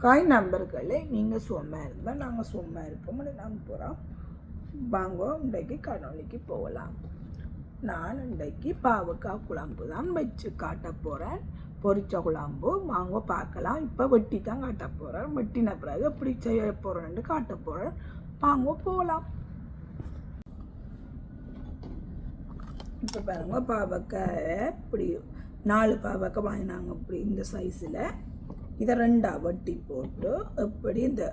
Hi நண்பர்களே, நீங்கள் சும்மா இருந்தால் நாங்கள் சும்மா இருப்போம்னு நாங்கள் போகிறோம். வாங்க இன்றைக்கு காணொளிக்கு போகலாம். நான் இன்றைக்கு பாவக்காய் குழம்பு தான் வச்சு காட்ட போகிறேன். பொரிச்ச குழம்பு வாங்க பார்க்கலாம். இப்போ வெட்டி தான் காட்ட போகிறேன். வெட்டின பிறகு எப்படி செய்ய போகிறேன்னு காட்ட போகிறேன். வாங்க போகலாம். இப்போ பாருங்க, பாவக்காயை இப்படி 4 பாவக்காய் வாங்கினாங்க. இப்படி இந்த சைஸில் இதை 2 வெட்டி போட்டு எப்படி இந்த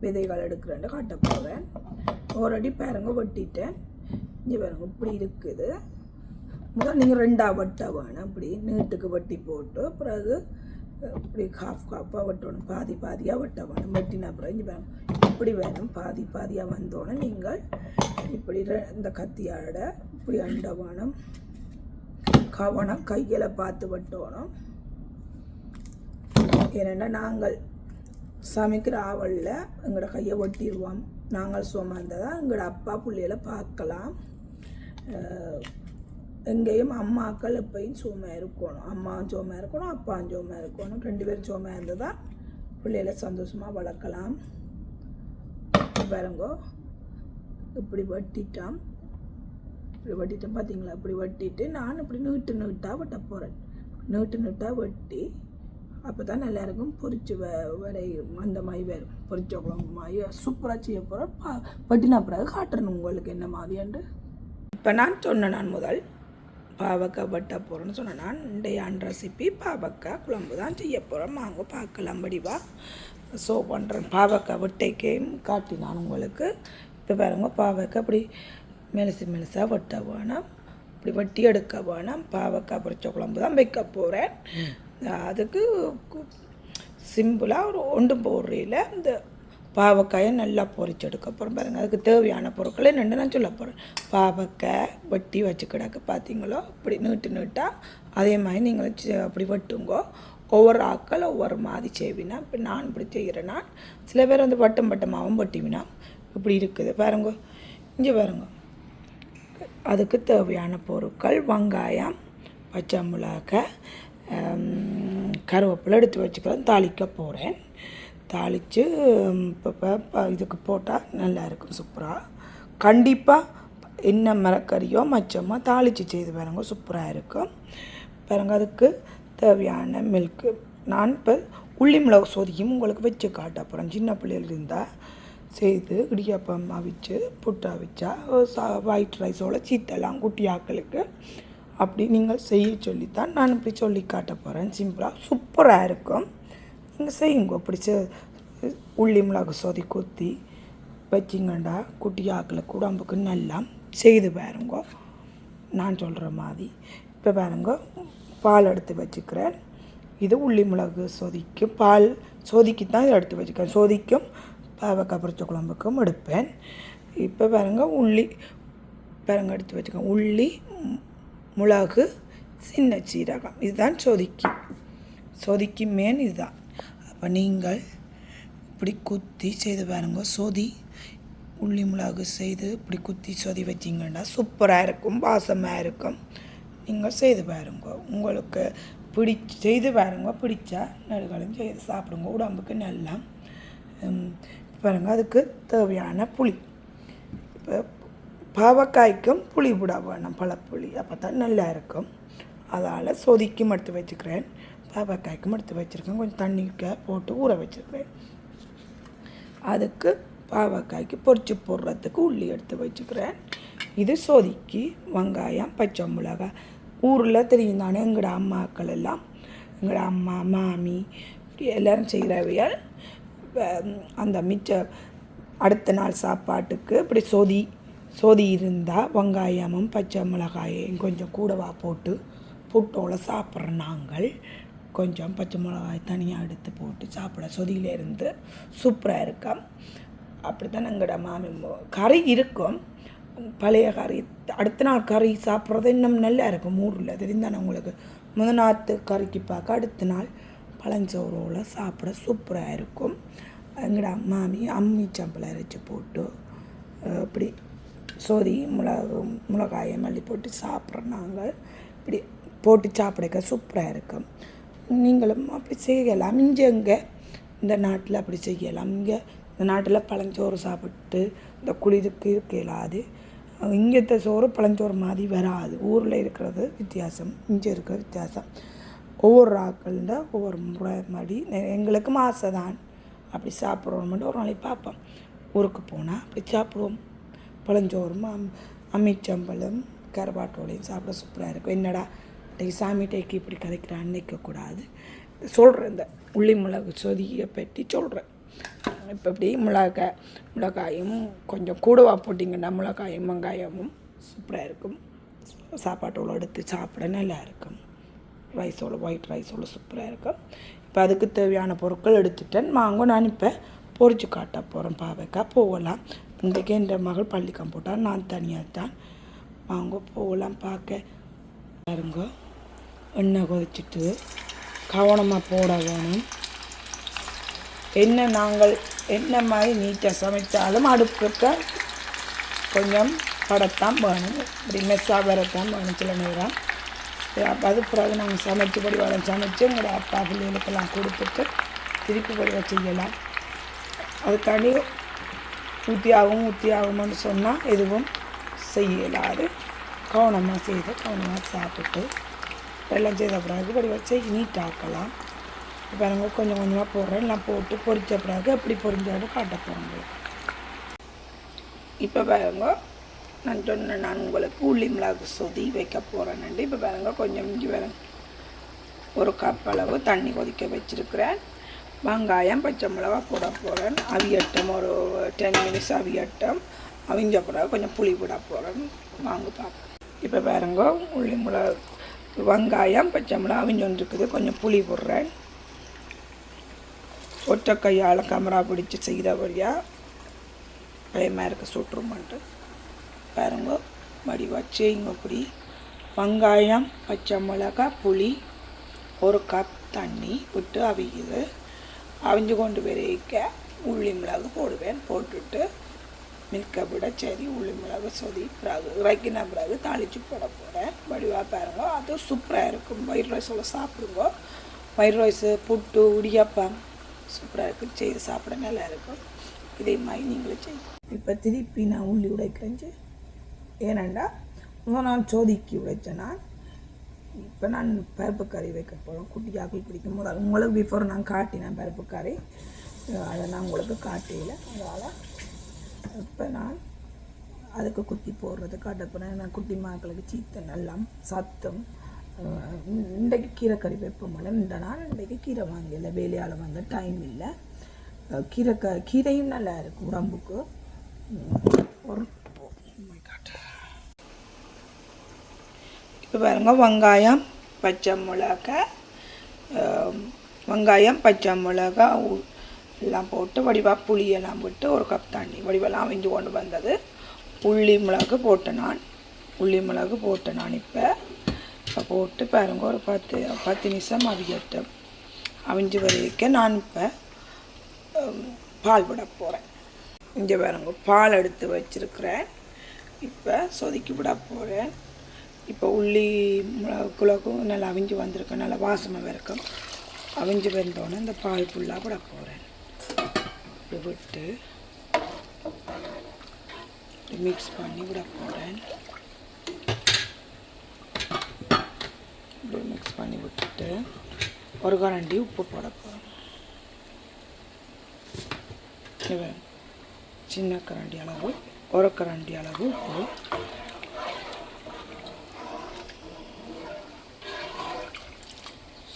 விதைகள் எடுக்கிறேன்னு காட்ட போகிறேன். ஆல்ரெடி பாருங்க வெட்டிட்டேன். இங்கே பாருங்க இப்படி இருக்குது. முதல் நீங்கள் 2 வெட்ட வேணும். இப்படி நீட்டுக்கு வெட்டி போட்டு பிறகு இப்படி ஹாஃபாக வெட்டணும். பாதி பாதியாக வெட்ட வேணும். வெட்டின பிறகு இங்கே பாருங்க இப்படி வேணும். பாதி பாதியாக வந்தோடனே நீங்கள் இப்படி இந்த கத்தியாட இப்படி அண்ட வேணும். கவனம் கையில் பார்த்து வெட்டணும். ஏன்னா நாங்கள் சமைக்கிற ஆவலில் எங்களோட கையை ஒட்டிடுவோம். நாங்கள் சுமந்ததாக எங்களோட அப்பா பிள்ளைகளை பார்க்கலாம். எங்கேயும் அம்மாக்கள் எப்பயும் சும்மா இருக்கணும். அம்மாவும் சும்மா இருக்கணும், அப்பாவும் சும்மா இருக்கணும். 2 பேரும் சும்மா இருந்தால் தான் பிள்ளைகளை சந்தோஷமாக வளர்க்கலாம். பாருங்கோ இப்படி வெட்டிட்டோம். இப்படி வெட்டிட்டோம் பார்த்தீங்களா? இப்படி வெட்டிட்டு நான் இப்படி நீட்டாக வெட்ட போகிறேன். நீட்டாக வெட்டி அப்போ தான் நல்லாயிருக்கும். பொரிச்சு வரை அந்த மாதிரி வரும். பொரிச்ச குழம்பு மாதிரி சூப்பராக செய்ய போகிறேன். வெட்டின பிறகு காட்டுறேன் உங்களுக்கு என்ன மாதிரியாண்டு. இப்போ நான் முதல் பாவக்காய் வெட்ட போகிறேன்னு சொன்னேன். நான் இன்றையான் ரெசிபி பாவக்காய் குழம்பு தான் செய்ய போகிறேன். வாங்க பார்க்கலாம். வடிவாக பண்ணுறேன். பாவக்காய் வெட்டைக்கையும் காட்டி நான் உங்களுக்கு. இப்போ பாருங்க, பாவக்காய் இப்படி மெலிசாக வெட்ட வேணும். இப்படி வெட்டி எடுக்க வேணும். பாவக்காய் பொரிச்ச குழம்பு தான் வைக்க போகிறேன். அதுக்கு சிம்பிளாக ஒன்றும் போடுறையில் இந்த பாவக்காயை நல்லா பொரிச்செடுக்க போகிறேன். பாருங்கள், அதுக்கு தேவையான பொருட்களை நான் சொல்ல போகிறேன். பாவக்காய் வெட்டி வச்சு கிடக்கு பார்த்தீங்களோ, இப்படி நீட்டாக அதே மாதிரி நீங்கள் அப்படி வெட்டுங்கோ. ஒவ்வொரு ஆக்கள் ஒவ்வொரு மாதிரி செய்வினா. இப்போ நான் இப்படி செய்கிறேன்னா சில பேர் வந்து வட்டமாகவும் வெட்டிவினா இப்படி இருக்குது. பாருங்க, இங்கே பாருங்க. அதுக்கு தேவையான பொருட்கள் வெங்காயம், பச்சை மிளகாய், கருவேப்பிலை எடுத்து வச்சுக்கிறேன். தாளிக்க போகிறேன். தாளித்து இப்போ இதுக்கு போட்டால் நல்லா இருக்கும். சூப்பராக கண்டிப்பாக என்ன மரக்கறியோ மச்சமோ தாளித்து செய்து பாருங்க, சூப்பராக இருக்கும். பாருங்க, அதுக்கு தேவையான மில்க்கு நான் இப்போ உள்ளி மிளகு சோதிக்கும் உங்களுக்கு வச்சு காட்ட போகிறேன். சின்ன பிள்ளைகள் இருந்தால் செய்து இடியாப்பம் அவிச்சு புட்டா வச்சா ஒயிட் ரைஸோட சீத்தெல்லாம் குட்டி ஆக்களுக்கு அப்படி நீங்கள் செய்ய சொல்லித்தான் நான் இப்படி சொல்லி காட்ட போகிறேன். சிம்பிளாக சூப்பராக இருக்கும். நீங்கள் செய்யுங்க. அப்படி உள்ளி மிளகு சோதி கொத்தி வச்சிங்கண்டா குட்டி ஆக்களுக்கு உடம்புக்கு நல்லா செய்து பாருங்க நான் சொல்கிற மாதிரி. இப்போ பாருங்க, பால் எடுத்து வச்சுக்கிறேன். இது உள்ளி மிளகு சோதிக்கும் பால் சோதிக்கு தான் இதை எடுத்து வச்சுக்கிறேன். சோதிக்கும் பாவக்காய் பொரிச்ச குழம்புக்கும் எடுப்பேன். இப்போ பாருங்க, உள்ளி பாருங்க எடுத்து வச்சுக்கேன். உள்ளி, மிளகு, சின்ன சீரகம், இதுதான் சோதிக்கு மேன் இதுதான். அப்போ நீங்கள் இப்படி குத்தி செய்து பாருங்க. உள்ளி மிளகு செய்து இப்படி குத்தி சொதி வச்சிங்கன்னா சூப்பராக இருக்கும், வாசமாக இருக்கும். நீங்கள் செய்து பாருங்க. உங்களுக்கு செய்து பாருங்க. பிடிச்சா நடுகளும் செய்து சாப்பிடுங்க, உடம்புக்கு நல்லா. பாருங்க, அதுக்கு தேவையான புளி. இப்போ பாவக்காய்க்கும் புளி விட வேணும், பழப்புளி. அப்போ தான் நல்லா இருக்கும். அதால் சொதிக்கும் எடுத்து வச்சுக்கிறேன். பாவக்காய்க்கும் எடுத்து வச்சுருக்கேன். கொஞ்சம் தண்ணிக்க போட்டு ஊற வச்சுருக்கிறேன். அதுக்கு பாவக்காய்க்கு பொரிச்சு போடுறதுக்கு உள்ளி எடுத்து வச்சுக்கிறேன். இது சொதிக்கு வெங்காயம், பச்சை மிளகாய். ஊரில் தெரியும் தானே, எங்களோட அம்மாக்கள் எல்லாம், எங்களோட அம்மா மாமி இப்படி எல்லோரும் செய்கிறவையால் அந்த மிச்ச அடுத்த நாள் சாப்பாட்டுக்கு இப்படி சொதி இருந்தால் வெங்காயமும் பச்சை மிளகாயையும் கொஞ்சம் கூடவா போட்டு புட்டோட சாப்பிட்றோம். நாங்கள் கொஞ்சம் பச்சை மிளகாய் தனியாக எடுத்து போட்டு சாப்பிட சொதியிலேருந்து சூப்பராக இருக்கும். அப்படி தான் எங்களோட மாமி கறி இருக்கும், பழைய கறி. அடுத்த நாள் கறி சாப்பிட்றது இன்னும் நல்லா இருக்கும். ஊரில் தெரிந்தானே உங்களுக்கு. முதல் நாற்று கறிக்கு பார்க்க அடுத்த நாள் பழஞ்சோரோல சாப்பிட சூப்பராக இருக்கும். எங்களோட மாமி அம்மி சம்பளம் அரைச்சி போட்டு இப்படி சோதி மிளகாயை மல்லி போட்டு சாப்பிட்றோம். நாங்கள் இப்படி போட்டு சாப்பிட சூப்பராக இருக்கும். நீங்களும் அப்படி செய்யலாம். இங்கே இந்த நாட்டில் அப்படி செய்யலாம். இங்கே இந்த நாட்டில் பழஞ்சோறு சாப்பிட்டு இந்த குளிருக்கு இயலாது. இங்கத்த சோறு பழஞ்சோறு மாதிரி வராது. ஊரில் இருக்கிறது வித்தியாசம், இங்கே இருக்கிற வித்தியாசம். ஒவ்வொரு ஆக்கள்ட ஒவ்வொரு முறை மாதிரி எங்களுக்கும் ஆசை தான் அப்படி சாப்பிட்றோம்னு ஒரு நாளைக்கு பார்ப்போம். ஊருக்கு போனால் அப்படி சாப்பிடுவோம். பழஞ்சோறும் அம்மிச்சம்பளம் கருவாட்டோடையும் சாப்பிட சூப்பராக இருக்கும். என்னடா சாமி டேக்கு இப்படி கதைக்கிறான்னு நிற்கக்கூடாது. சொல்கிறேன், இந்த உள்ளி மிளகு சொதியை பற்றி சொல்கிறேன். இப்போ இப்படி மிளகாயும் கொஞ்சம் கூடவாக போட்டிங்கன்னா மிளகாயும் வெங்காயமும் சூப்பராக இருக்கும். சாப்பாட்டோடு எடுத்து சாப்பிட நல்லா இருக்கும். ரைஸோடு ஒயிட் ரைஸோடு சூப்பராக இருக்கும். இப்போ அதுக்கு தேவையான பொருட்கள் எடுத்துட்டேன். நான் இப்போ பொரிச்சு காட்ட போகிறேன். பாவைக்காய் போகலாம். இன்றைக்கி என் மகள் பள்ளிக்கம் போட்டால் நான் தனியாக தான் போகலாம் பார்க்க. பாருங்க, எண்ணெய் கொதிச்சுட்டு கவனமாக போட வேணும். நாங்கள் என்ன மாதிரி நீட்டாக சமைத்தாலும் அடுப்புக்கு கொஞ்சம் படத்தான் வேணும். இப்படி மெஸ்ஸாக வரத்தான் வேணும் சில நேரம். அது பிறகு நாங்கள் சமைச்சு படிவாளம் சமைச்சு எங்களோட அப்பா பிள்ளைகளுக்கெல்லாம் கொடுத்துட்டு திருப்பி படிவ செய்யலாம். அதுக்காண்டி ஊற்றியாகும்னு சொன்னால் எதுவும் செய்யலாது. கவனமாக செய்து கவனமாக சாப்பிட்டு எல்லாம் செய்த பிறகு படிவ செய்ய நீட்டாக்கலாம். இப்போ நாங்கள் கொஞ்சம் கொஞ்சமாக போடுறேன். எல்லாம் போட்டு பொரித்த பிறகு எப்படி பொரிஞ்சாலும் காட்ட போகிறோம். இப்போ பாருங்க, நான் சொன்னேன் நான் உங்களுக்கு உள்ளி மிளகு சொதி வைக்க போகிறேன்னு. இப்போ பாருங்க, கொஞ்சம் இஞ்சி பாருங்க, ஒரு கப் அளவு தண்ணி கொதிக்க வச்சுருக்கிறேன். வெங்காயம் பச்சை மிளகா போட போகிறேன். அவியட்டம் ஒரு 10 minutes அவியட்டம். அவிஞ்ச பிறகு கொஞ்சம் புளி விட போகிறேன். வாங்க பார்ப்போம். இப்போ பாருங்க, உள்ளி மிளகு வெங்காயம் பச்சை மிளகா அவிஞ்சொன்று இருக்குது. கொஞ்சம் புளி போடுறேன். ஒற்றை கையால் கேமரா பிடிச்சி செய்தபடியாக பயமாக இருக்க சுட்டுருமான்ட்டு பாருங்க. வடிவா செய்யுங்க. இப்படி வெங்காயம் பச்சை மிளகா புளி ஒரு கப் தண்ணி விட்டு அவிக்குது. அவிஞ்சு கொண்டு வரைக்க உள்ளி மிளகு போடுவேன். போட்டுட்டு மில்கை விட சரி உள்ளி மிளகு சொதி பிறகு இறக்கின பிறகு தாளித்து போட போகிறேன். வடிவாக பாருங்க, அது சூப்பராக இருக்கும். ஒயிட் ரைஸோட சாப்பிடுங்க. ஒயிட் ரைஸு புட்டு இடியாப்பம் சூப்பராக இருக்குது. செய்து சாப்பிட நல்லா இருக்கும். இதே மாதிரி நீங்களும் செய்யும். இப்போ திருப்பி நான் உள்ளி உடைக்கிறேன். ஏனண்டா நான் சோதிக்கு உடைச்சேன். இப்போ நான் பருப்பு கறி வைக்க போகிறோம். குட்டியாக்கி பிடிக்கும் போது உங்களுக்கு பிஃபோர் நான் காட்டினேன் பருப்பு கறி. அதை நான் உங்களுக்கு காட்டியில். அதனால் இப்போ நான் அதுக்கு குத்தி போடுறது காட்ட போகிறேன். நான் குட்டி மக்களுக்கு சீத்தன் எல்லாம் சத்தம். இன்றைக்கு கீரை கறி வைப்போம்ல. இந்த நாள் இன்றைக்கு கீரை வாங்கல, வேலையால் வந்து டைம் இல்லை. கீரையும் நல்லா இருக்கும் உடம்புக்கு. ஒரு இப்போ பாருங்க, வெங்காயம் பச்சை மிளகா எல்லாம் போட்டு வடிவாக புளியெல்லாம் விட்டு ஒரு கப் தண்ணி வடிவெல்லாம் அவிஞ்சு கொண்டு வந்தது. உள்ளி மிளகு போட்டு நான் இப்போ போட்டு பாருங்க, ஒரு 10 நிமிஷம் அவியட்டும். அவிஞ்சு வரைக்கும் நான் இப்போ பால் விட போகிறேன். இங்கே பாருங்க, பால் எடுத்து வச்சுருக்கிறேன். இப்போ சொதுக்கி விட போகிறேன். இப்போ உள்ளி மிளகுக்கும் நல்லா அவிஞ்சு வந்திருக்கேன். நல்லா வாசமாக இருக்கும். அவிஞ்சு வந்தோடனே இந்த பால் ஃபுல்லாக விட போகிறேன். இப்படி விட்டு மிக்ஸ் பண்ணி விட போகிறேன். இப்படி மிக்ஸ் பண்ணி விட்டுட்டு ஒரு கரண்டி உப்பு போட போகிறேன். சின்ன கரண்டி அளவு, ஒரு கரண்டி அளவு உப்பு.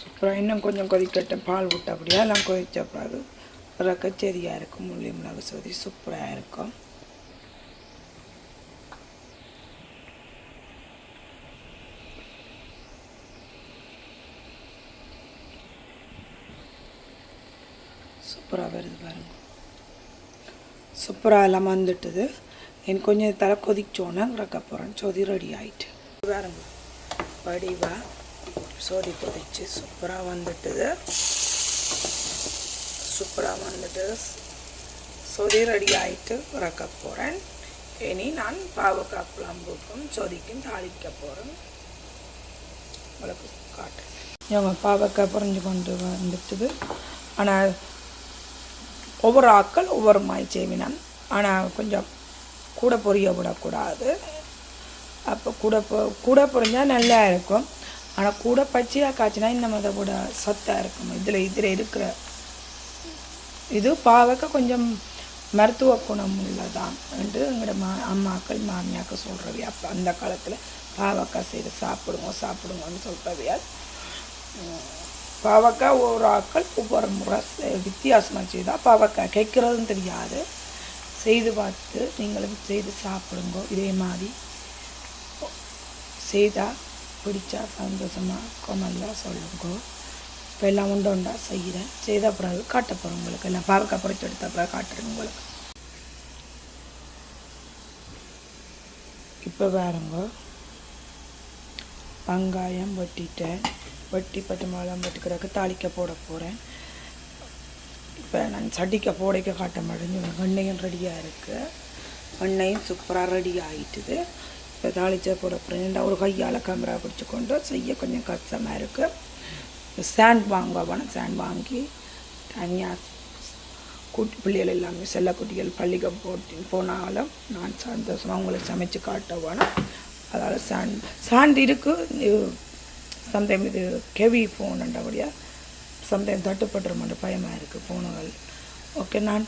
அப்புறம் இன்னும் கொஞ்சம் கொதிக்கட்டும். பால் விட்டு அப்படியே எல்லாம் கொதித்த பிறகு ஒரு கச்சேரியாக இருக்கும். உள்ளி மிளகு சொதி சூப்பராக இருக்கும். சூப்பராக வருது பாருங்க. சூப்பராக எல்லாம் வந்துட்டுது. எனக்கு கொஞ்சம் தலை கொதிச்சோன்னே இறக்க போகிறேன். சொதி ரெடி ஆகிட்டு பாருங்க. வடிவா சொதி கொதிச்சு சூப்பராக வந்துட்டுது. சொதி ரெடி ஆகிட்டு இறக்க போகிறேன். இனி நான் பாவக்காய் குழம்புக்கும் சொதிக்கும் தாளிக்க போகிறேன். உங்களுக்கு காட்டுறேன். இவங்க பாவக்காய் புரிஞ்சு கொண்டு வந்துட்டுது. ஆனால் ஒவ்வொரு ஆக்கள் ஒவ்வொரு மாதிரி செய்வினம். ஆனால் கொஞ்சம் கூட பொரிய விடக்கூடாது. அப்போ கூட பொரிஞ்சால் நல்லா இருக்கும். ஆனால் கூட பச்சையாக காய்ச்சினா இன்னும் அதை விட சத்தாக இருக்கும். இதில் இருக்கிற இது பாவக்காய் கொஞ்சம் மருத்துவ குணம் உள்ளதான் என்று எங்களோட அம்மாக்கள் மாமியாக்கள் சொல்கிறவையா. அப்போ அந்த காலத்தில் பாவக்காய் செய்து சாப்பிடுங்கன்னு சொல்கிறவையால் பாவக்காய் ஒரு ஆக்கள் ஒவ்வொரு முறை வித்தியாசமாக செய்தால் பாவக்காய் கேட்குறதும் தெரியாது. செய்து பார்த்து நீங்களும் செய்து சாப்பிடுங்க. இதே மாதிரி செய்தால் பிடிச்சா சந்தோஷமாக கொமல்லாம் சொல்லுங்க. இப்போ எல்லாம் உண்டா செய்கிறேன். செய்த பிறகு காட்ட போகிறேன் உங்களுக்கு. எல்லாம் பாவக்காய் பொறிச்சு எடுத்த பிறகு காட்டுறேன் உங்களுக்கு. இப்போ பாருங்க, வெங்காயம் வெட்டிட்டேன். பச்சை மிளகாய் வெட்டிக்கிறதுக்கு தாளிக்க போட போகிறேன். இப்போ நான் சட்டிக்க போடைக்க காட்ட மாட்டேன். எண்ணெயும் ரெடியாக இருக்குது. எண்ணெயும் சூப்பராக ரெடி ஆகிட்டுது. இப்போ தாளிச்சா போட போகிறேன். ஒரு கையால் கேமரா பிடிச்சி கொண்டு செய்ய கொஞ்சம் கஷ்டமாக இருக்குது. சாண்ட் வாங்குவேன். சாண்ட் வாங்கி தனியாக குட்டி பிள்ளைகள் எல்லாமே செல்லக்குட்டிகள் பள்ளிக்கு போனாலும் நான் சந்தோஷமாக அவங்களுக்கு சமைச்சு காட்ட வேணும். அதாவது சாண்ட் இருக்குது. சம்டைம் இது கெவி ஃபோனுன்றபடியாக சம்டைம் தட்டுப்பட்டுருமான்ற பயமாக இருக்குது ஃபோனுகள். ஓகே, நான்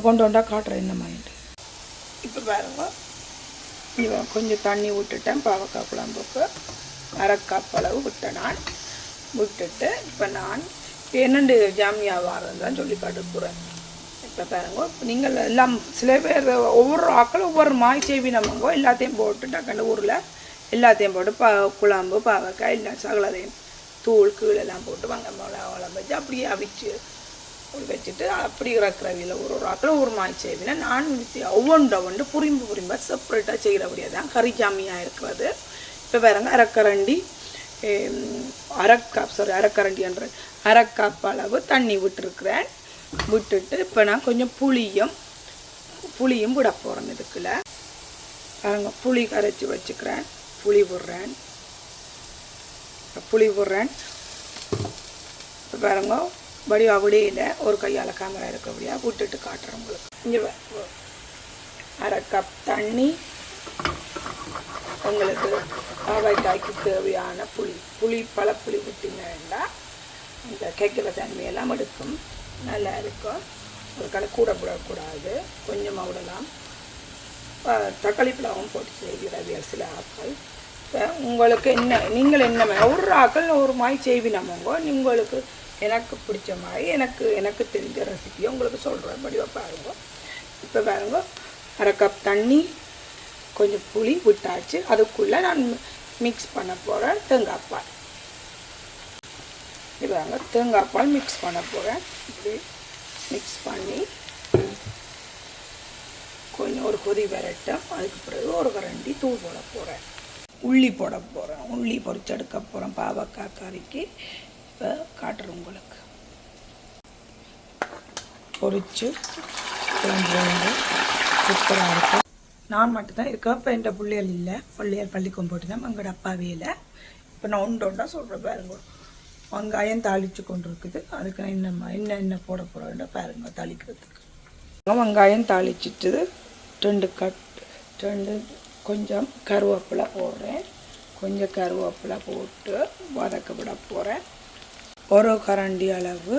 கொண்டு வந்தால் காட்டுறேன் என்ன மைண்டு. இப்போ பாருங்க, இவன் கொஞ்சம் தண்ணி விட்டுட்டேன். பாவக்காய் குழம்புக்கு அரைக்காப் அளவு விட்டேன். நான் விட்டுட்டு இப்போ நான் என்னென்று ஜாமியா வாரம் தான் சொல்லி காட்டுப்புறேன். இப்போ பாருங்க, நீங்கள் எல்லாம் சில பேர் ஒவ்வொரு ஆக்கள் ஒவ்வொரு மாய் செய்வினமங்கோ எல்லாத்தையும் போட்டு டக்குன்னு ஊரில் எல்லாத்தையும் போட்டு குழம்பு பாவக்காய் எல்லாம் சகலதையும் தூள் கீழெல்லாம் போட்டு மிளகாய் வச்சு அப்படியே அவிச்சு வச்சுட்டு அப்படி இறக்குறவியில் ஒரு ஆக்கள் ஒவ்வொரு மாய் செய்வினா நான் ஒவ்வொன்று புரிம்பாக செப்பரேட்டாக செய்கிறபடியாக தான் கறி ஜாமியாக இருக்கிறது. இப்போ பாருங்க, அரைக்கரண்டி என்ற அரைக்காப் அளவு தண்ணி விட்டுருக்குறேன். விட்டுட்டு இப்போ நான் கொஞ்சம் புளியும் விட போகிறேன். இதுக்குள்ள பாருங்க, புளி கரைச்சி வச்சுக்கிறேன். புளி விடுறேன். இப்போ பாருங்க, வடிவா விடையில் ஒரு கையால் கேமரா இருக்கபடியா விட்டுட்டு காட்டுறேன் உங்களுக்கு. இங்கே அரை கப் தண்ணி. உங்களுக்கு பாவக்காய்க்கு தேவையான பழப்புளி விட்டிங்கன்னா இந்த கேட்குற தன்மையெல்லாம் எடுக்கும், நல்லா இருக்கும். ஒரு கடை கூட விடக்கூடாது, கொஞ்சமாக விடலாம். தக்காளி பழமும் போட்டு செய்கிற சில ஆக்கள். இப்போ உங்களுக்கு நீங்கள் என்ன ஒரு ஆக்கள் ஒரு மாதிரி செய்வினமோங்கோ, உங்களுக்கு எனக்கு பிடிச்ச மாதிரி எனக்கு தெரிஞ்ச ரெசிபியை உங்களுக்கு சொல்கிறேன். படிவாக பாருங்க. இப்போ பாருங்க, அரை கப் தண்ணி, கொஞ்சம் புளி விட்டாச்சு. அதுக்குள்ளே நான் மிக்ஸ் பண்ண போகிறேன் தேங்காய் பால். இதாங்க தேங்காய் பால் மிக்ஸ் பண்ண போகிறேன். இப்படி மிக்ஸ் பண்ணி கொஞ்சம் ஒரு கொதி வரட்டும். அதுக்கு பிறகு ஒரு கரண்டி தூள் போட போகிறேன். உள்ளி போட போகிறேன். உள்ளி பொரிச்சு எடுக்க போகிறேன் பாவக்காய் கறிக்கு. இப்போ காட்டுறேன் உங்களுக்கு. பொரிச்சு சூப்பராக இருக்கும். நான் மட்டும்தான் இருக்கேன். இப்போ என் பிள்ளைகள் இல்லை. பள்ளிக்கும் போட்டு தான் எங்களோட அப்பாவே இல்லை. இப்போ நான் ஒன்றா சொல்கிறேன் பாருங்க. வெங்காயம் தாளித்து கொண்டு இருக்குது. அதுக்கு நான் என்ன போட போகிறேன் பாருங்க. தாளிக்கிறதுக்கு வெங்காயம் தாளிச்சிட்டு 2 கொஞ்சம் கருவேப்பிலை போடுறேன். கொஞ்சம் கருவேப்பிலை போட்டு வதக்க விட போகிறேன். ஒரு கரண்டி அளவு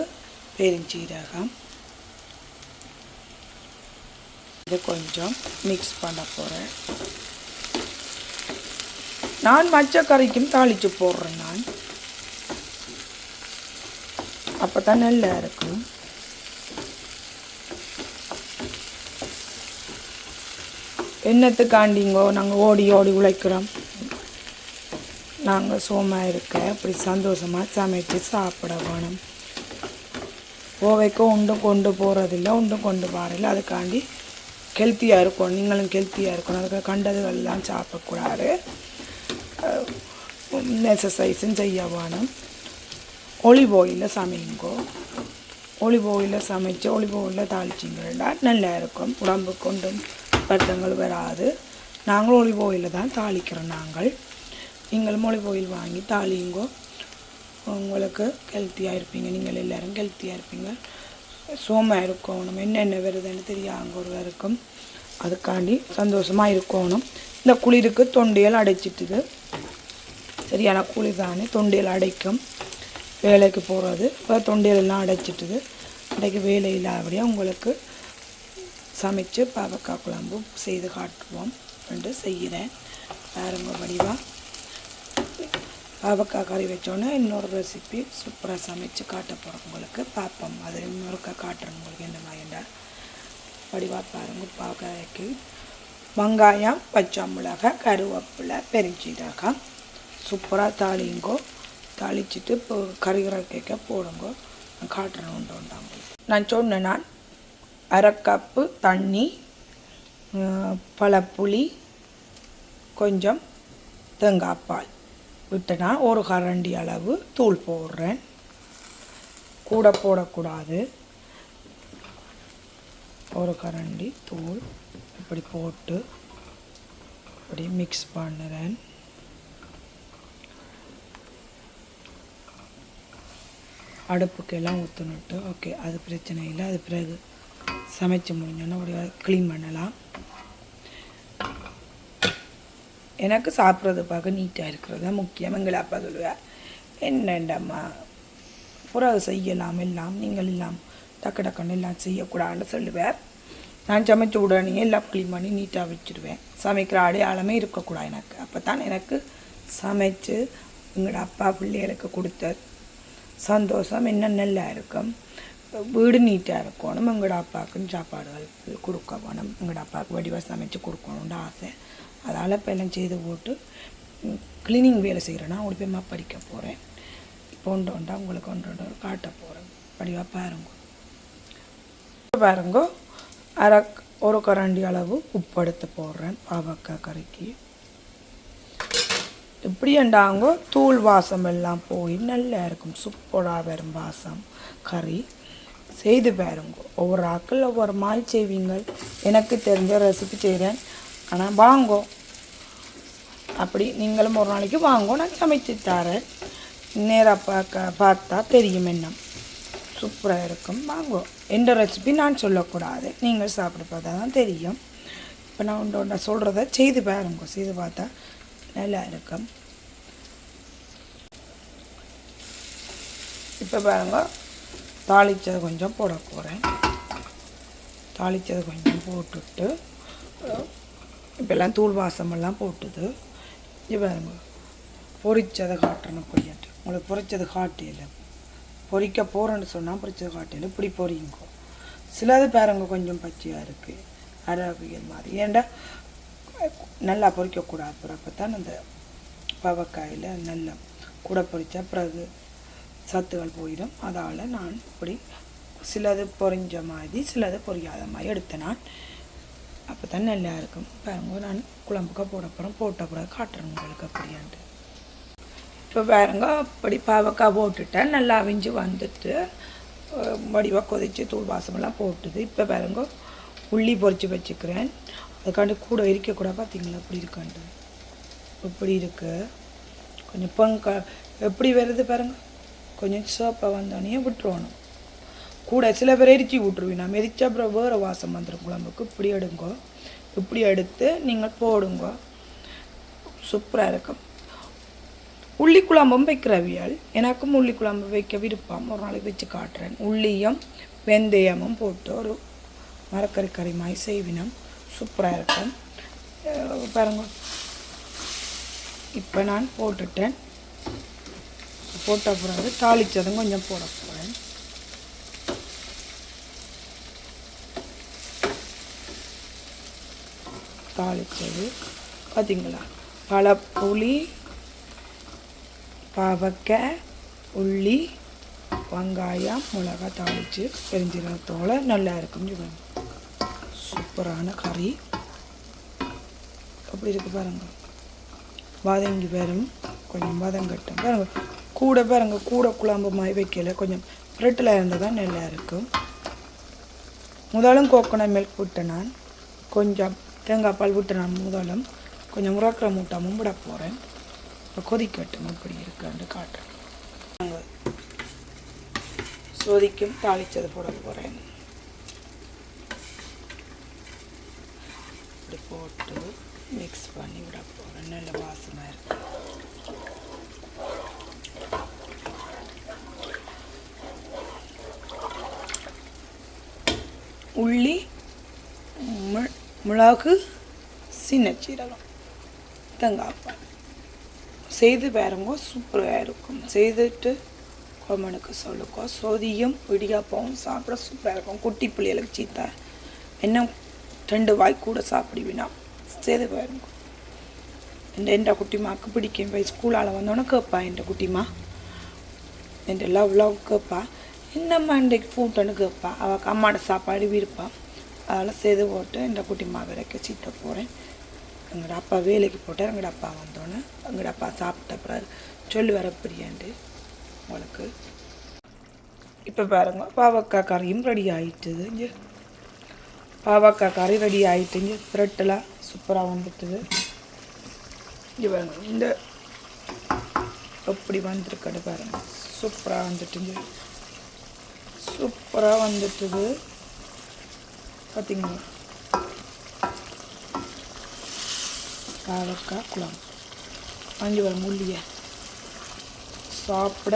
பெருஞ்சீரகம். இது கொஞ்சம் மிக்ஸ் பண்ண போகிறேன். நான் மச்சக்கறிக்கும் தாளித்து போடுறேன். நான் அப்போ தான் நல்லா இருக்கும். என்னத்துக்காண்டிங்கோ நாங்கள் ஓடி உழைக்கிறோம். நாங்கள் சோமாக இருக்க இப்படி சந்தோஷமாக சமைச்சு சாப்பிட வேணும். கோவைக்கும் ஒன்றும் கொண்டு போகிறதில்ல, ஒன்றும் கொண்டு போகிறதில்ல. அதுக்காண்டி ஹெல்த்தியாக இருக்கும். நீங்களும் ஹெல்த்தியாக இருக்கணும். அதுக்கு கண்டதுகள்லாம் சாப்பிடக்கூடாது. எக்ஸசைஸும் செய்ய வேணும். ஒலிவ் ஆயிலில் சமைங்கோ. ஒலிவ் ஆயிலில் சமைச்சு ஒலிவ் ஆயிலில் தாளிச்சிங்கன்னா நல்லா இருக்கும். உடம்பு கொண்டும் வருத்தங்கள் வராது. நாங்களும் ஒலிவ் ஆயிலில் தான் தாளிக்கிறோம். நீங்களும் ஒலிவ் ஆயில் வாங்கி தாளிங்கோ. உங்களுக்கு ஹெல்த்தியாக இருப்பீங்க. நீங்கள் எல்லோரும் ஹெல்த்தியாக இருப்பீங்க. சோமாக இருக்கணும், என்னென்ன வருதுன்னு தெரியாங்க ஒருவருக்கும், அதுக்காண்டி சந்தோஷமாக இருக்கணும். இந்த குளிருக்கு தொண்டையில் அடைச்சிட்டுது, சரியான குளிர் தானே தொண்டையில் அடைக்கும். வேலைக்கு போகிறது இப்போ தொண்டையிலெல்லாம் அடைச்சிட்டுது. அன்றைக்கு வேலை இல்லாதபடியாக உங்களுக்கு சமைச்சு பாவக்காய் குழம்பு செய்து காட்டுவோம் என்று செய்கிறேன். பாருங்க வடிவாக பாவக்காய் கறி வச்சோன்னே இன்னொரு ரெசிபி சூப்பராக சமைச்சு காட்ட போகிறோம் உங்களுக்கு. பார்ப்போம், அது இன்னொருக்கா காட்டுறேன் உங்களுக்கு என்ன மாதிரிண்டா. வடிவாக பாருங்கள். பாவக்காய்க்கு வெங்காயம், பச்சை மிளகாய், கருவேப்பிலை, பெருஞ்சீரகம் சூப்பராக தாளிங்கோ. தாளிச்சிட்டு இப்போ கறிகரை கேட்க போடுங்கோ. நான் காட்டுறேன் உண்டு உண்டாங்க. நான் சொன்னேன், நான் அரை கப்பு தண்ணி, பழப்புளி, கொஞ்சம் தேங்காய் பால் விட்டு நான் ஒரு கரண்டி அளவு தூள் போடுறேன். கூட போடக்கூடாது. ஒரு கரண்டி தூள் இப்படி போட்டு இப்படி மிக்ஸ் பண்ணுறேன். அடுப்புக்கெல்லாம் ஊற்றுனுட்டு ஓகே, அது பிரச்சனை இல்லை. அது பிறகு சமைச்சு முடிஞ்சோன்னா அப்படியே க்ளீன் பண்ணலாம். எனக்கு சாப்பிட்றது பார்க்க நீட்டாக இருக்கிறது தான் முக்கியம். எங்களை அப்பா சொல்லுவேன், என்னண்டம்மா புறகு செய்யலாம் எல்லாம், நீங்கள் எல்லாம் டக்கு டக்குன்னு எல்லாம் செய்யக்கூடாதுன்னு சொல்லுவேன். நான் சமைச்ச உடனே எல்லாம் க்ளீன் பண்ணி நீட்டாக வச்சுருவேன். சமைக்கிற அடையாளமே இருக்கக்கூடாது எனக்கு. அப்போ தான் எனக்கு சமைச்சு எங்களோட அப்பா பிள்ளைகளுக்கு கொடுத்த சந்தோஷம் இன்னும் நல்லா இருக்கும். வீடு நீட்டாக இருக்கணும். எங்களோட அப்பாவுக்குன்னு சாப்பாடுகள் கொடுக்க வேணும். எங்களோட அப்பாவுக்கு வடிவாக சமைச்சு கொடுக்கணுன்ற ஆசை. அதால் இப்போ எல்லாம் செய்து போட்டு க்ளீனிங் வேலை செய்கிறேன்னா உங்களுக்கு போய் படிக்க போகிறேன். இப்போ ஒன்றா உங்களுக்கு ஒன்று காட்ட போகிறேன். வடிவாக பாருங்க. பாருங்க, ஒரு கரண்டி அளவு உப்பு எடுத்து போடுறேன் பாவக்காய் கறிக்கு. இப்படி என்றாங்க தூள் வாசம் எல்லாம் போய் நல்லா இருக்கும். சூப்பராக வரும் வாசம் கறி. செய்து பாருங்க. ஒவ்வொரு ஆக்கள் ஒவ்வொரு மாதிரி செய்வீங்க. எனக்கு தெரிஞ்ச ரெசிபி செய்கிறேன். ஆனால் வாங்கோ, அப்படி நீங்களும் ஒரு நாளைக்கு வாங்கோ, நான் சமைச்சு தரேன். நேராக பார்த்தா தெரியும் என்ன சூப்பராக இருக்கும். வாங்கோ. எந்த ரெசிபி நான் சொல்லக்கூடாது, நீங்கள் சாப்பிட பார்த்தா தான் தெரியும். இப்போ நான் ஒன்று சொல்கிறத செய்து பாருங்க. செய்து பார்த்தா நல்லா இருக்கும். இப்போ பாருங்க, தாளித்தது கொஞ்சம் போட போகிறேன். தாளித்தது கொஞ்சம் போட்டுட்டு இப்போல்லாம் தூள் வாசமெல்லாம் போட்டுது. இப்போ பாருங்க, பொரிச்சதை காட்டுறேன் கொஞ்சம். உங்களுக்கு பொரிச்சது காட்டியில் பொரிக்க போகிறேன்னு சொன்னால் பொரிச்சது காட்டியில் இப்படி பொரியுங்கோ. சிலது பாருங்க கொஞ்சம் பச்சையாக இருக்குது, அரபியல் மாதிரி. ஏன்டா நல்லா பொரிக்கக்கூடாது. அப்போ தான் அந்த பாவக்காயில் நல்லா கூட பொரித்தா பிறகு சத்துகள் போயிடும். அதால் நான் இப்படி சிலது பொரிஞ்ச மாதிரி சிலது பொரியாத மாதிரி எடுத்தேன் நான். அப்போ தான் நல்லா இருக்கும். பாருங்க, நான் குழம்புக்கு போட போகிறேன். போட்ட பிறகு காட்டுறேன் உங்களுக்கு அப்படியான்ட்டு. இப்போ பாருங்க, அப்படி பாவக்காய் போட்டுட்டேன். நல்லா அவிஞ்சு வந்துட்டு வடிவாக கொதித்து தூள் வாசமெல்லாம் போட்டுது. இப்போ பாருங்க, உள்ளி பொரித்து வச்சுக்கிறேன். அதுக்காண்டி கூட இருக்கக்கூட பார்த்தீங்களா அப்படி இருக்காண்டு இப்படி இருக்குது. கொஞ்சம் எப்படி வருது பாருங்கள். கொஞ்சம் சோப்பாக வந்தோடனே விட்டுருவணும். கூட சில பேர் எரிச்சி விட்ருவீங்க. நம்ம எரிச்சா அப்புறம் வேறு வாசம் வந்துடும் குழம்புக்கு. இப்படி எடுங்கோ. இப்படி எடுத்து நீங்கள் போடுங்க. சூப்பராக இருக்கும். உள்ளி குழம்பும் வைக்கிறவியல். எனக்கும் உள்ளி குழம்பு வைக்க விருப்பம். ஒரு நாளைக்கு வச்சு காட்டுறேன். உள்ளியும் வெந்தயமும் போட்டு ஒரு மரக்கறி கறி மாதிரி செய்வினம். சூப்பராக இருக்கும். பாருங்க, இப்போ நான் போட்டுட்டேன். போட்ட பிறகு தாளித்ததும் கொஞ்சம் போட போகிறேன். தாளித்தது பார்த்தீங்களா, பழப்புளி, பாவக்காய், உள்ளி, வெங்காயம், மிளகாய் தாளித்து பெருஞ்சீரகத்தோடு நல்லா இருக்கும். சூப்பரான கறி அப்படி இருக்குது பாருங்க. வதங்கி வரும், கொஞ்சம் வதங்கட்டும். பாருங்க, கூட பாருங்க, கூட குழம்பு மாதிரி வைக்கல, கொஞ்சம் பிரெட்டில் இருந்தால் தான் நல்லா இருக்கும். முதலும் கோகோனட் மில்க் விட்டேன் நான். கொஞ்சம் தேங்காய் பால் விட்டு நான் முதலும் கொஞ்சம் முறக்கிற மூட்டாமும் விட போகிறேன். இப்போ கொதிக்கட்டும். இப்படி இருக்கான்னு காட்டுறேன். சோதிக்கும் தாளிச்சது போட போகிறேன். இப்படி போட்டு மிக்ஸ் பண்ணி விட போகிறேன். நல்ல வாசமாக இருக்கு. உள்ளி, மிளகு, சின்னச்சீரகம், தேங்காய்பால் செய்து பாருங்க. சூப்பராக இருக்கும். செய்துட்டு கொமனுக்கு சொல்லுக்கோ. சொதியும் இடியாப்பவும் சாப்பிட சூப்பராக இருக்கும். குட்டி பிள்ளைகளுக்கு சீத்தா என்ன 2 வாய் கூட சாப்பிடுவினா செய்து பாருங்க. என் குட்டிமாவுக்கு பிடிக்கும். போய் ஸ்கூலால் வந்தோன்னே கேட்பா என் குட்டிமா, என் லவ் கேட்பா, என்னம்மா இன்றைக்கு ஃபுட்டுன்னு கேட்பா. அவள் அம்மாவோட சாப்பாடு விருப்பான். அதெல்லாம் செய்து போட்டு என் குட்டிமா வரைக்கும் சீட்ட போகிறேன். எங்களோட அப்பா வேலைக்கு போட்டார். எங்களோட அப்பா வந்தோன்னே எங்களோட அப்பா சாப்பிட்ட பிறகு சொல்லி வர பிரியாண்டு உங்களுக்கு. இப்போ பாருங்க, பாவக்காய் கறியும் ரெடி ஆகிட்டுது. இங்கே பாவக்காய் கறி ரெடி ஆகிட்டுங்க. ப்ரெட்டெல்லாம் சூப்பராக வந்துட்டுது. இங்கே பாருங்க, இந்த எப்படி வந்துருக்கடு பாருங்க. சூப்பராக வந்துட்டுங்க. சூப்பராக வந்துட்டுது பார்த்தீங்களா. பாவக்காய் குழம்பு வாங்கி வர முள்ளிய சாப்பிட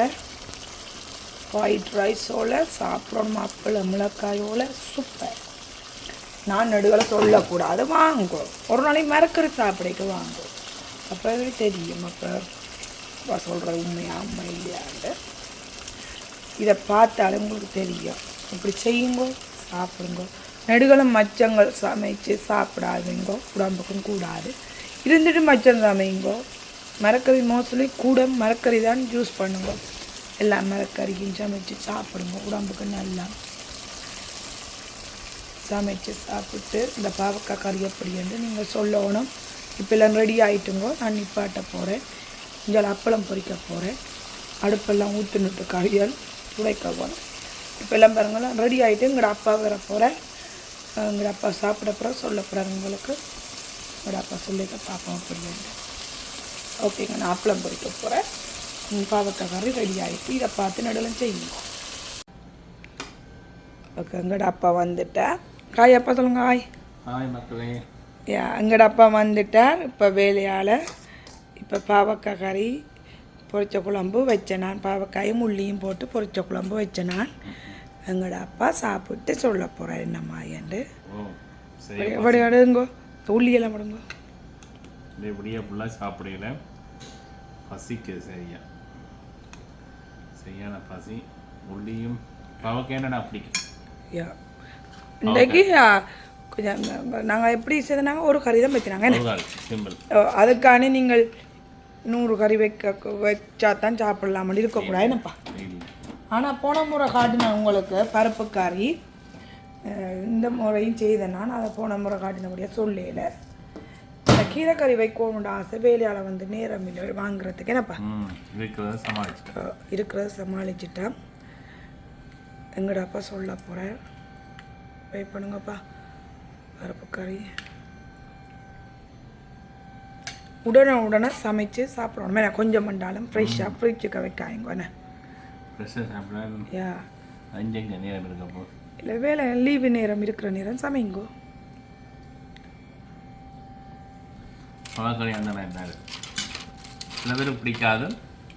ஒயிட் ரைஸோடு சாப்பிடணும். அப்பளம் மிளகாயோட சூப்பர். நான் நடுவில் சொல்லக்கூடாது. வாங்கும் ஒரு நாளைக்கு மறக்கிற சாப்பிடைக்கு வாங்கும். அப்போ தெரியும். அப்போ சொல்கிற உண்மை இல்லையாண்டு இதை பார்த்தாலே உங்களுக்கு தெரியும். இப்படி செய்யுங்கோ, சாப்பிடுங்கோ. நெடுகளும் மச்சங்கள் சமைச்சு சாப்பிடாதீங்கோ, உடம்புக்கும் கூடாது. இருந்துட்டு மச்சம் சமைங்கோ. மரக்கறி மோஸ்ட்லி கூட மரக்கறி தான் யூஸ் பண்ணுங்க. எல்லா மரக்கறியும் சமைச்சு சாப்பிடுங்க. உடம்புக்கு நல்லா சமைச்சு சாப்பிட்டு இந்த பாவக்காய் கறி எப்படி என்று நீங்கள் சொல்லணும். இப்போ எல்லாம் ரெடி ஆகிட்டுங்கோ. நான் நிப்பாட்ட போகிறேன். இங்கே அப்பளம் பொரிக்க போகிறேன். அடுப்பெல்லாம் ஊற்றுனுட்டு கறியால் துடைக்க போகிறேன். இப்போ எல்லாம் பாருங்களாம் ரெடி ஆகிட்டு எங்களோட அப்பா வர போகிறேன். எங்களோட அப்பா சாப்பிட போகிறேன். சொல்ல போகிறாங்க உங்களுக்கு. எங்களோட அப்பா சொல்லிக்க பார்ப்போம் அப்படின்னு. ஓகேங்க, நான் அப்பளம் பொரிக்க போகிறேன். பாவக்காய் கறி ரெடி ஆகிட்டு இதை பார்த்து நடுவில் செய்யுங்க. ஓகே, எங்களோட அப்பா வந்துட்டார். காய் அப்பா சொல்லுங்க. ஹாய் மக்களே. எங்களோட அப்பா வந்துட்டார். இப்போ வேலையால் இப்போ பாவக்காய் கறி பொரிச்ச குழம்பு வச்சேன். நான் பாவக்காயும் உள்ளியும் போட்டு பொரிச்ச குழம்பு வச்சேன். நான் எங்களோட அப்பா சாப்பிட்டு சொல்ல போகிறேன் என்னம்மா என்று. எப்படி அடுங்கோ உள்ளியெல்லாம் விடுங்கோ. இப்படியே ஃபுல்லாக சாப்பிடல. பசிக்கு சரியான பசி. உள்ளியும் பாவக்காய் நான் பிடிக்கும். இன்றைக்கு கொஞ்சம் நாங்கள் எப்படி செய்தாங்க, ஒரு கறி தான் வைக்கிறாங்க. அதுக்கான நீங்கள் 100 கறி வச்சா தான் சாப்பிடலாம் இருக்கக்கூடாது என்னப்பா. ஆனால் போன முறை காட்டின உங்களுக்கு பருப்பு கறி இந்த முறையும் செய்தேன். நான் அதை போன முறை காட்டினபடியாக சொல்லல. இந்த கீரைக்கறி வைக்கணுன்ற ஆசை வேலையால் வந்து நேரம் இல்லை வாங்குறதுக்கு என்னப்பா. இருக்கிறத சமாளிச்சுட்டா எங்கட அப்பா சொல்ல போகிறேன். வெயிட் பண்ணுங்கப்பா. பருப்பு கறி உடனே சமைச்சு சாப்பிடணும். நான் கொஞ்சம் பண்ணாலும் ஃப்ரெஷ்ஷாக ஃப்ரிட்ஜுக்கு வைக்காங்க. இல்லை வேலை லீவு நேரம் இருக்கிற நேரம் சமைங்கோ. சில பேருக்கு பிடிக்காது,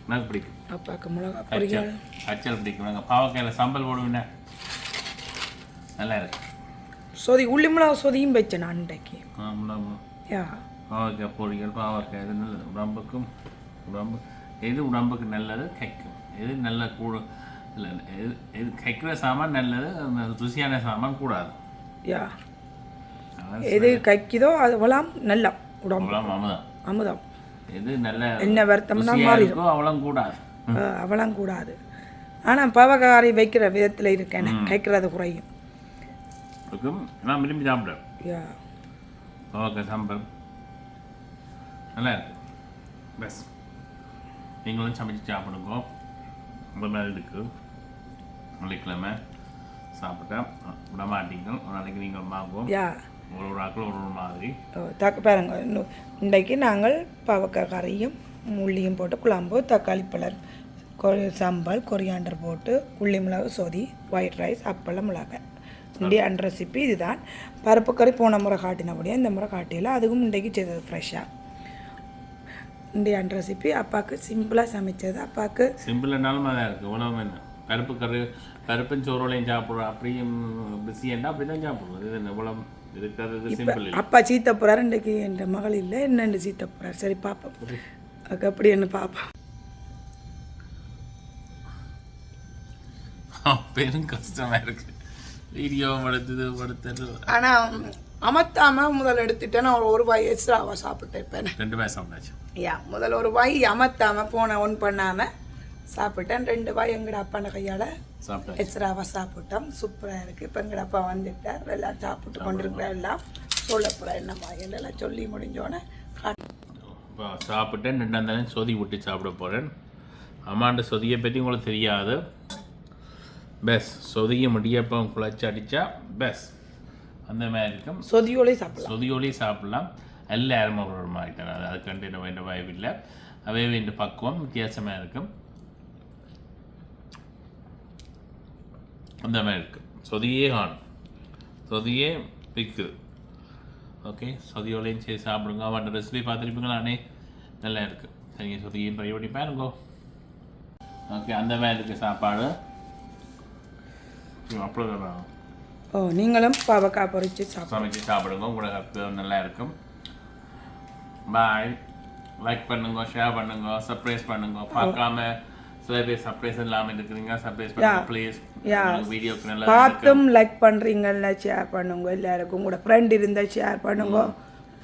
எனக்கு பிடிக்கும். அப்பாவுக்கு மிளகா பொரியல் அச்சல் பிடிக்கும். பாவக்காயில் சம்பல் போடுவேன், நல்லா இருக்கு. உள்ளி மிளகா சொதியும் வச்சேன் நான் இன்றைக்கு. பாவக்காய் பொரியல், பாவக்காய் இது நல்லது உடம்புக்கும். எது உடம்புக்கு நல்லது கைக்கும். எது நல்ல கூட இல்லை, எது கைக்கிற சாமான் நல்லது, ருசியான சாமான் கூடாது. எது கைக்குதோ அதுவெல்லாம் நல்லா உடம்பு அமுதம். எது நல்ல என்ன வருத்தம்னா மாறிடும், அவளம் கூடாது. ஆனால் பாவக்காய் வைக்கிற விதத்தில் இருக்கேன், கைக்கிறது குறையும். நான் விரும்பி சாப்பிடுறேன். பாவக்காய் சாம்பார் நல்லா இருக்கு. பஸ் நீங்களும் சமைச்சு சாப்பிடுங்க. ரொம்ப நாள் இருக்கு. வெள்ளிக்கிழமை சாப்பிட்டா விட மாட்டீங்க. ஒரு நாளைக்கு நீங்கள் வாங்குவோம். ஒரு ஆக்கள் ஒரு மாதிரி பாருங்க. இன்றைக்கு நாங்கள் பாவக்காய் கறியும் உள்ளியும் போட்டு குழம்பு, தக்காளி பழம் சம்பல் கொரியாண்டர் போட்டு உள்ளி மிளகு சொதி ஒயிட் ரைஸ் அப்பளம் மிளகாய் இந்தியான் ரெசிபி இதுதான். பருப்பு கறி போன முறை காட்டினபடியே இந்த முறை காட்டியில் அதுவும் இன்றைக்கு செய்தது ஃப்ரெஷ்ஷாக. இந்தியான் ரெசிபி அப்பாவுக்கு சிம்பிளாக சமைச்சது. அப்பாவுக்கு சிம்பிள்னாலும் அதான் இருக்குது. உணவு என்ன பருப்பு கறி பருப்பும் சோறுலையும் சாப்பிட்றோம். அப்படியும் பிஸியாண்டா அப்படி தான் சாப்பிட்றோம். இது எவ்வளோ இருக்கிறது சிம்பிள். அப்பா சீத்த போகிறார். இன்றைக்கு என் மகள் இல்லை என்னென்று சீத்த போகிறார். சரி பார்ப்போம் அதுக்கு அப்படி என்ன பார்ப்போம். பெரும் கஷ்டமாக இருக்குது வீடியோ படுத்தது. ஆனால் அமத்தாமல் முதல் எடுத்துட்டேன். நான் ஒரு வாய் எக்ஸ்ட்ராவாக சாப்பிட்டு இருப்பேன். 2 வாய் சாப்பிட்டாச்சு. முதல்ல ஒரு வாய் அமத்தாமல் போன ஒன் பண்ணாமல் சாப்பிட்டேன். 2 வாய் எங்கட அப்பான கையால் எக்ஸ்ட்ராவாக சாப்பிட்டோம். சூப்பராக இருக்குது. இப்போ எங்கட அப்பா வந்துட்டார். எல்லாம் சாப்பிட்டு கொண்டிருக்கிற எல்லாம் சொல்ல போகிறேன் என்ன வாயில் எல்லாம் சொல்லி முடிஞ்சோடனே இப்போ சாப்பிட்டேன். 2ஆம் தானே சொதி விட்டு சாப்பிட போகிறேன். அம்மாண்ட சொதியை பற்றி உங்களுக்கு தெரியாது. பெஸ் சொதியை முடியப்பம் குழச்சி அடித்தா பெஸ் அந்த மாதிரி இருக்கும். சொதியோலே சாப்பிடலாம். எல்லாரும் ஒரு மாறிட்டார். அது கண்டிப்பாக வேண்ட வாய்ப்பில்லை. அவே வேண்ட பக்குவம் வித்தியாசமாக இருக்கும். அந்த மாதிரி இருக்குது. சொதியே காணும். சொதியே பிக்குது. ஓகே சொதியோலையும் சரி சாப்பிடுங்க. அவன் ரெசிபி பார்த்துருப்பீங்களானே நல்லா இருக்குது. சரிங்க சொதியும் ட்ரை பண்ணி பாருங்கோ. ஓகே அந்த மாதிரி இருக்குது சாப்பாடு. அவ்வளோதான். நீங்களும் பாவக்காய் பொரிச்சு சமைச்சு சாப்பிடுங்க. உங்களுக்கு நல்லா இருக்கும். பாய். லைக் பண்ணுங்க, ஷேர் பண்ணுங்க, சர்ப்ரைஸ் பண்ணுங்க. பார்க்காம சில பேர் சர்ப்ரைஸ் இல்லாமல் இருக்கிறீங்க. சர்ப்ரைஸ் பண்ணுங்க ப்ளீஸ். வீடியோக்கு நல்லா பார்த்தும் லைக் பண்ணுறீங்கல்ல ஷேர் பண்ணுங்க. எல்லாருக்கும் கூட ஃப்ரெண்ட் இருந்தால் ஷேர் பண்ணுங்க.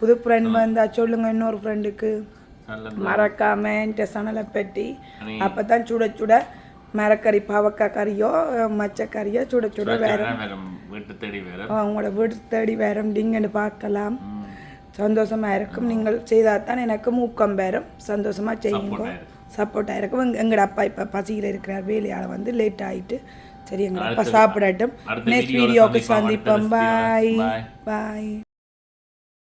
புது ஃப்ரெண்ட் வந்தால் சொல்லுங்க இன்னொரு ஃப்ரெண்டுக்கு. மறக்காம இந்த சேனலை பற்றி அப்போ தான் சுட சுட மரக்கறி பாவக்காய் கறியோ மச்சக்கறியோ சுட சுட வீட்டு தேடி வேறு அவங்களோட வீட்டு தேடி வேறண்டிங்கன்னு பார்க்கலாம். சந்தோஷமாக இருக்கும். நீங்கள் செய்தால் தான் எனக்கு ஊக்கம் பெறும். சந்தோஷமாக செய்யுங்க. சப்போர்ட்டாக இருக்கும். எங்களோட அப்பா இப்போ பசியில் இருக்கிறார். வேலையால் வந்து லேட் ஆகிட்டு. சரி எங்கள் அப்பா சாப்பிடட்டும். நெக்ஸ்ட் வீடியோவுக்கு சந்திப்போம். பாய் பாய்.